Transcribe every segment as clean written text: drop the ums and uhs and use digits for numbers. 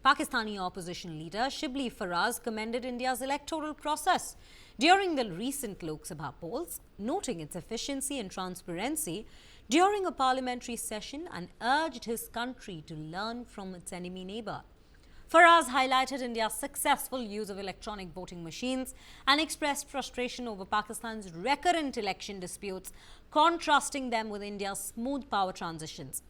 Pakistani opposition leader Shibli Faraz commended India's electoral process during the recent Lok Sabha polls, noting its efficiency and transparency during a parliamentary session and urged his country to learn from its enemy neighbour. Faraz highlighted India's successful use of electronic voting machines and expressed frustration over Pakistan's recurrent election disputes, contrasting them with India's smooth power transitions.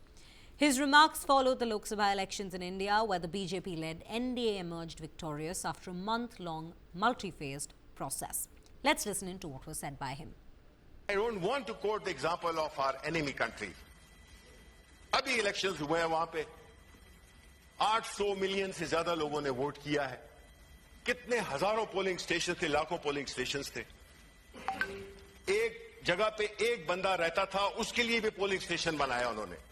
His remarks followed the Lok Sabha elections in India, where the BJP-led NDA emerged victorious after a month-long, multi-phased process. Let's listen into what was said by him. I don't want to quote the example of our enemy country. अभी elections हुए हैं वहां पे 800 million से ज्यादा लोगों ने vote किया है। कितने हजारों पोलिंग स्टेशन थे, लाखों पोलिंग स्टेशंस थे। एक जगह पे एक बंदा रहता था, उसके लिए भी पोलिंग स्टेशन बनाया उन्होंने।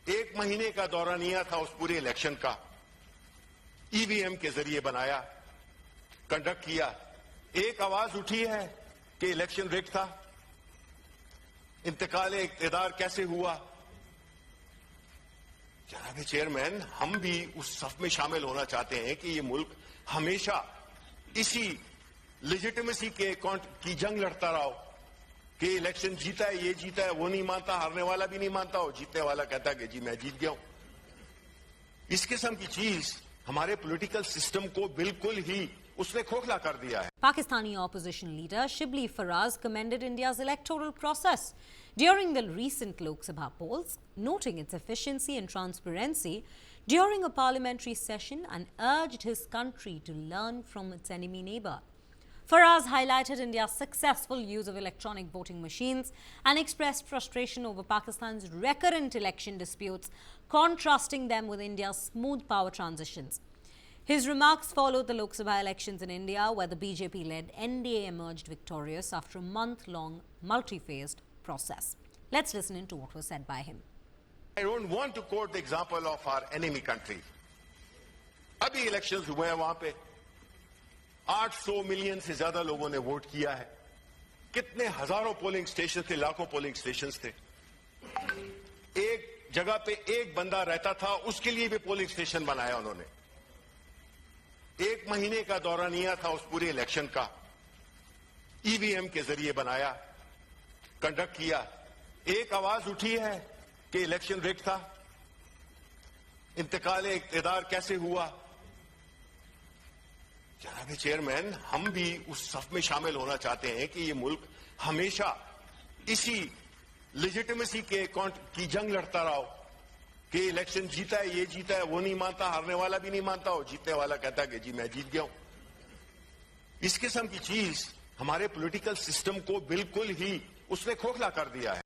1 महीने का दौरानिया था उस पूरे इलेक्शन का, ईवीएम के जरिए बनाया, कंडक्ट किया। एक आवाज उठी है कि इलेक्शन रिग था। इंतकाल इख्तियार कैसे हुआ? जनाब चेयरमैन, हम भी उस सफ में शामिल होना चाहते हैं कि ये मुल्क हमेशा इसी लेजिटिमेसी की जंग लड़ता रहो कि इलेक्शन जीता है, ये जीता है, वो नहीं मानता, हारने वाला भी नहीं मानता, और जीतने वाला कहता है कि जी मैं जीत गया हूं। इस किस्म की चीज हमारे पॉलिटिकल सिस्टम को बिल्कुल ही उसने खोखला कर दिया है। Pakistani opposition leader Shibli Faraz commended India's electoral process during the recent Lok Sabha polls, noting its efficiency and transparency during a parliamentary session and urged his country to learn from its enemy neighbour. Faraz highlighted India's successful use of electronic voting machines and expressed frustration over Pakistan's recurrent election disputes, contrasting them with India's smooth power transitions. His remarks followed the Lok Sabha elections in India, where the BJP-led NDA emerged victorious after a month-long, multi-phased process. Let's listen into what was said by him. I don't want to quote the example of our enemy country. अभी elections हुए हैं वहां पे 800 million से ज्यादा लोगों ने vote किया है। कितने हजारों पोलिंग स्टेशन थे, लाखों पोलिंग स्टेशंस थे। एक जगह पे एक बंदा रहता था, उसके लिए भी पोलिंग स्टेशन बनाया उन्होंने। 1 महीने का दौरानिया था उस पूरे इलेक्शन का, ईवीएम के जरिए बनाया, कंडक्ट किया। एक आवाज उठी है कि इलेक्शन रिग था। इंतकाल इख्तियार कैसे हुआ? जनाब चेयरमैन, हम भी उस सफ में शामिल होना चाहते हैं कि ये मुल्क हमेशा इसी लेजिटिमेसी की जंग लड़ता रहो कि इलेक्शन जीता है, ये जीता है, वो नहीं मानता, हारने वाला भी नहीं मानता, और जीतने वाला कहता है कि जी मैं जीत गया हूं। इस किस्म की चीज हमारे पॉलिटिकल सिस्टम को बिल्कुल ही उसने खोखला कर दिया है।